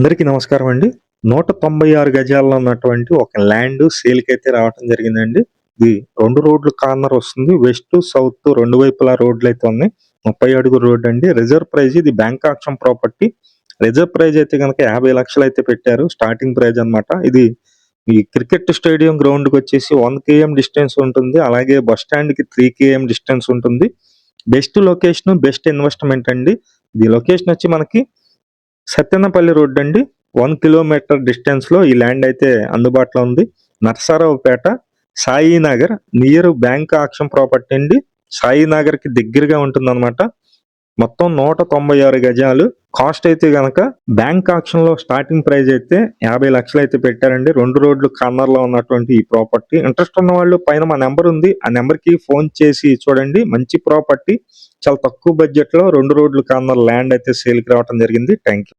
అందరికీ నమస్కారం అండి. 196 గజాల్లో ఉన్నటువంటి ఒక ల్యాండ్ సేల్‌కైతే రావటం జరిగిందండి. ఇది 2 రోడ్లు కార్నర్ వస్తుంది. వెస్ట్, సౌత్ 2 వైపులా రోడ్లయితే ఉన్నాయి. 30 అడుగుల రోడ్డండి. రిజర్వ్ ప్రైజ్ ఇది bank auction property. Reserve price అయితే గనక 50,00,000 అయితే పెట్టారు. స్టార్టింగ్ ప్రైజ్ అన్నమాట. ఇది ఈ క్రికెట్ స్టేడియం గ్రౌండ్‌కొచ్చేసి 1 కేఎం డిస్టెన్స్ ఉంటుంది. అలాగే బస్ స్టాండ్‌కి 3 కేఎం డిస్టెన్స్ ఉంటుంది. బెస్ట్ లొకేషన్, బెస్ట్ ఇన్వెస్ట్‌మెంట్ అండి. ఇది లొకేషన్ వచ్చి మనకి సత్తెనపల్లి రోడ్ అండి. 1 కిలోమీటర్ డిస్టెన్స్‌లో ఈ ల్యాండ్ అయితే అందుబాటులో ఉంది. Narasaraopet, Sainagar near bank auction property అండి. సాయినగర్‌కి దగ్గరగా ఉంటుందన్నమాట. మొత్తం 196 గజాలు. కాస్ట్ అయితే గనక బ్యాంక్ ఆక్షన్‌లో స్టార్టింగ్ ప్రైజ్ అయితే 50,00,000 అయితే పెట్టారండి. 2 రోడ్లు కార్నర్‌లో ఉన్నటువంటి ఈ ప్రాపర్టీ. ఇంట్రెస్ట్ ఉన్న వాళ్ళు పైన మా నంబర్ ఉంది. ఆ నంబర్‌కి ఫోన్ చేసి చూడండి. మంచి ప్రాపర్టీ. చాలా తక్కువ బడ్జెట్‌లో 2 రోడ్లు కార్నర్ ల్యాండ్ అయితే సేల్‌కి రావటం జరిగింది. Thank you.